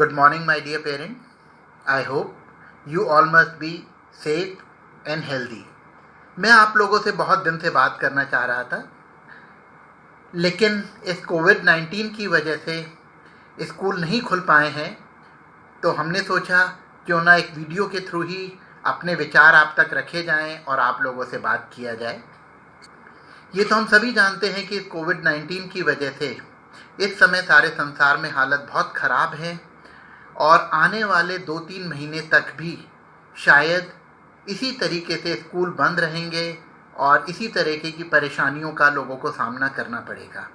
Good morning, my dear parents. I hope you all must be safe and healthy. मैं आप लोगों से बहुत दिन से बात करना चाह रहा था, लेकिन इस कोविड-19 की वजह से स्कूल नहीं खुल पाए हैं, तो हमने सोचा क्यों ना एक वीडियो के थ्रू ही अपने विचार आप तक रखे जाएं और आप लोगों से बात किया जाए। ये तो हम सभी जानते हैं कि कोविड-19 की वजह से इस समय सारे संसार में हालत बहुत ख़राब है और आने वाले 2-3 महीने तक भी शायद इसी तरीके से स्कूल बंद रहेंगे और इसी तरीके की परेशानियों का लोगों को सामना करना पड़ेगा।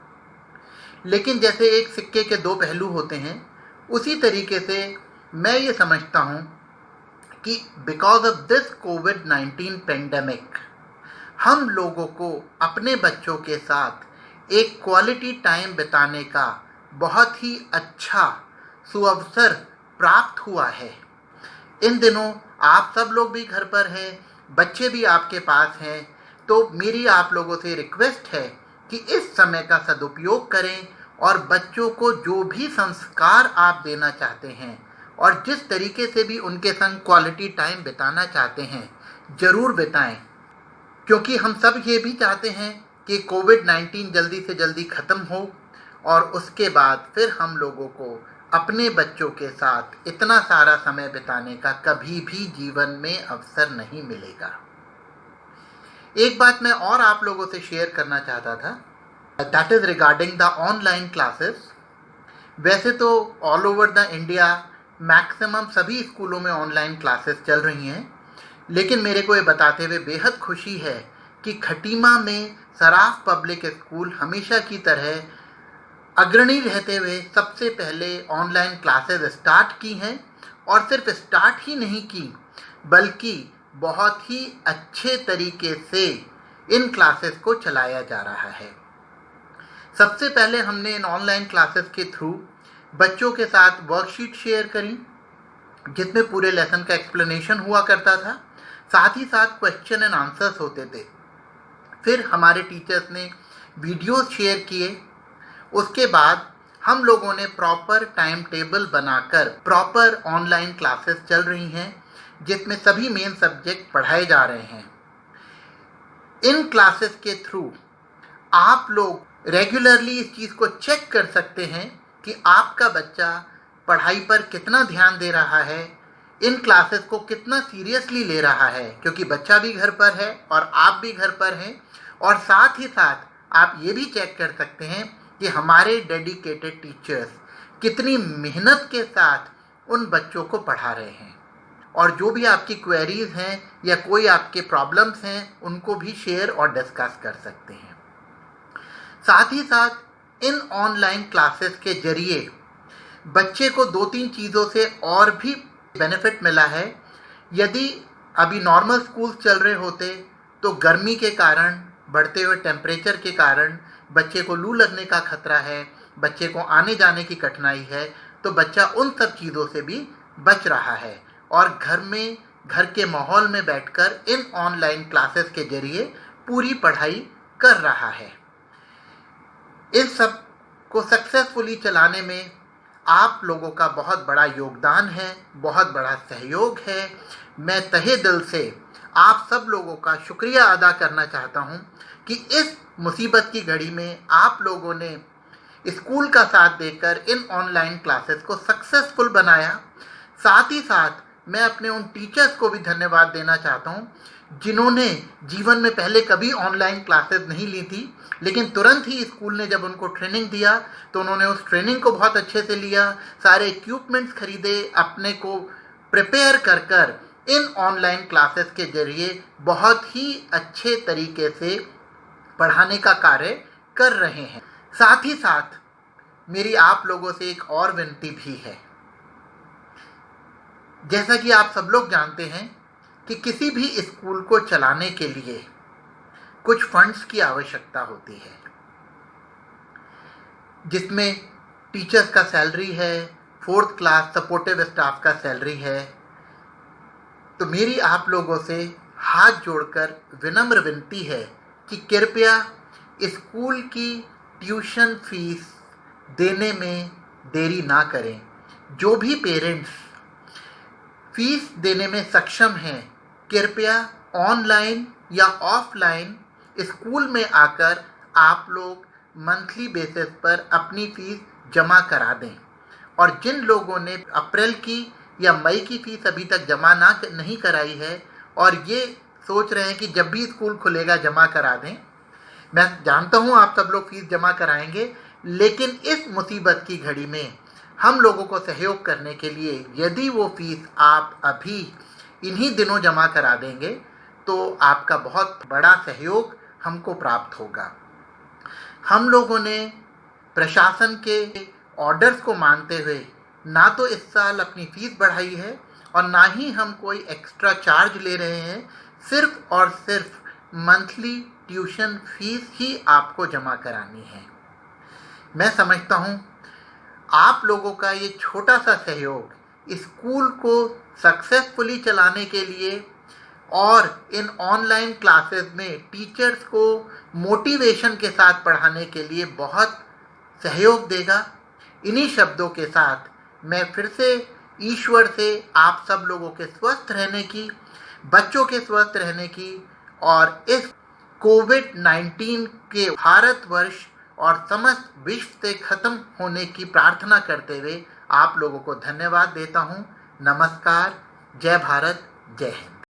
लेकिन जैसे एक सिक्के के दो पहलू होते हैं, उसी तरीके से मैं ये समझता हूँ कि because of this covid pandemic हम लोगों को अपने बच्चों के साथ एक क्वालिटी टाइम बिताने का बहुत ही अच्छा सुअवसर प्राप्त हुआ है। इन दिनों आप सब लोग भी घर पर हैं, बच्चे भी आपके पास हैं, तो मेरी आप लोगों से रिक्वेस्ट है कि इस समय का सदुपयोग करें और बच्चों को जो भी संस्कार आप देना चाहते हैं और जिस तरीके से भी उनके संग क्वालिटी टाइम बिताना चाहते हैं, ज़रूर बिताएं। क्योंकि हम सब ये भी चाहते हैं कि कोविड-19 जल्दी से जल्दी ख़त्म हो और उसके बाद फिर हम लोगों को अपने बच्चों के साथ इतना सारा समय बिताने का कभी भी जीवन में अवसर नहीं मिलेगा। एक बात मैं और आप लोगों से शेयर करना चाहता था, that is regarding the online classes. वैसे तो all over the India maximum सभी स्कूलों में ऑनलाइन क्लासेस चल रही हैं, लेकिन मेरे को ये बताते हुए बेहद खुशी है कि खटीमा में सराफ पब्लिक स्कूल हमेशा की तरह अग्रणी रहते हुए सबसे पहले ऑनलाइन क्लासेस स्टार्ट की हैं और सिर्फ स्टार्ट ही नहीं की, बल्कि बहुत ही अच्छे तरीके से इन क्लासेस को चलाया जा रहा है। सबसे पहले हमने इन ऑनलाइन क्लासेस के थ्रू बच्चों के साथ वर्कशीट शेयर करी, जिसमें पूरे लेसन का एक्सप्लेनेशन हुआ करता था, साथ ही साथ क्वेश्चन एंड आंसर्स होते थे। फिर हमारे टीचर्स ने वीडियोस शेयर किए। उसके बाद हम लोगों ने प्रॉपर टाइम टेबल बनाकर प्रॉपर ऑनलाइन क्लासेस चल रही हैं, जिसमें सभी मेन सब्जेक्ट पढ़ाए जा रहे हैं। इन क्लासेस के थ्रू आप लोग रेगुलरली इस चीज़ को चेक कर सकते हैं कि आपका बच्चा पढ़ाई पर कितना ध्यान दे रहा है, इन क्लासेस को कितना सीरियसली ले रहा है, क्योंकि बच्चा भी घर पर है और आप भी घर पर हैं। और साथ ही साथ आप ये भी चेक कर सकते हैं कि हमारे डेडिकेटेड टीचर्स कितनी मेहनत के साथ उन बच्चों को पढ़ा रहे हैं और जो भी आपकी क्वेरीज हैं या कोई आपके प्रॉब्लम्स हैं, उनको भी शेयर और डिस्कस कर सकते हैं। साथ ही साथ इन ऑनलाइन क्लासेस के जरिए बच्चे को 2-3 चीज़ों से और भी बेनिफिट मिला है। यदि अभी नॉर्मल स्कूल चल रहे होते तो गर्मी के कारण, बढ़ते हुए टेम्परेचर के कारण बच्चे को लू लगने का खतरा है, बच्चे को आने जाने की कठिनाई है, तो बच्चा उन सब चीज़ों से भी बच रहा है और घर के माहौल में बैठकर इन ऑनलाइन क्लासेस के जरिए पूरी पढ़ाई कर रहा है। इस सब को सक्सेसफुली चलाने में आप लोगों का बहुत बड़ा योगदान है, बहुत बड़ा सहयोग है। मैं तहे दिल से आप सब लोगों का शुक्रिया अदा करना चाहता हूं कि इस मुसीबत की घड़ी में आप लोगों ने स्कूल का साथ देकर इन ऑनलाइन क्लासेस को सक्सेसफुल बनाया। साथ ही साथ मैं अपने उन टीचर्स को भी धन्यवाद देना चाहता हूं, जिन्होंने जीवन में पहले कभी ऑनलाइन क्लासेस नहीं ली थी, लेकिन तुरंत ही स्कूल ने जब उनको ट्रेनिंग दिया तो उन्होंने उस ट्रेनिंग को बहुत अच्छे से लिया, सारे इक्विपमेंट्स खरीदे, अपने को प्रिपेयर कर इन ऑनलाइन क्लासेस के जरिए बहुत ही अच्छे तरीके से पढ़ाने का कार्य कर रहे हैं। साथ ही साथ मेरी आप लोगों से एक और विनती भी है। जैसा कि आप सब लोग जानते हैं कि किसी भी स्कूल को चलाने के लिए कुछ फंड्स की आवश्यकता होती है, जिसमें टीचर्स का सैलरी है, 4th क्लास सपोर्टिव स्टाफ का सैलरी है। तो मेरी आप लोगों से हाथ जोड़कर विनम्र विनती है कि कृपया स्कूल की ट्यूशन फीस देने में देरी ना करें, जो भी पेरेंट्स फीस देने में सक्षम हैं, कृपया ऑनलाइन या ऑफलाइन स्कूल में आकर आप लोग मंथली बेसिस पर अपनी फीस जमा करा दें। और जिन लोगों ने अप्रैल की या मई की फीस अभी तक जमा नहीं कराई है और ये सोच रहे हैं कि जब भी स्कूल खुलेगा जमा करा दें, मैं जानता हूँ आप सब लोग फीस जमा कराएंगे, लेकिन इस मुसीबत की घड़ी में हम लोगों को सहयोग करने के लिए यदि वो फीस आप अभी इन्हीं दिनों जमा करा देंगे तो आपका बहुत बड़ा सहयोग हमको प्राप्त होगा। हम लोगों ने प्रशासन के ऑर्डर्स को मानते हुए ना तो इस साल अपनी फीस बढ़ाई है और ना ही हम कोई एक्स्ट्रा चार्ज ले रहे हैं। सिर्फ और सिर्फ मंथली ट्यूशन फीस ही आपको जमा करानी है। मैं समझता हूँ आप लोगों का ये छोटा सा सहयोग स्कूल को सक्सेसफुली चलाने के लिए और इन ऑनलाइन क्लासेस में टीचर्स को मोटिवेशन के साथ पढ़ाने के लिए बहुत सहयोग देगा। इन्हीं शब्दों के साथ मैं फिर से ईश्वर से आप सब लोगों के स्वस्थ रहने की, बच्चों के स्वस्थ रहने की और इस कोविड-19 के भारतवर्ष और समस्त विश्व से खत्म होने की प्रार्थना करते हुए आप लोगों को धन्यवाद देता हूँ। नमस्कार, जय भारत, जय हिंद।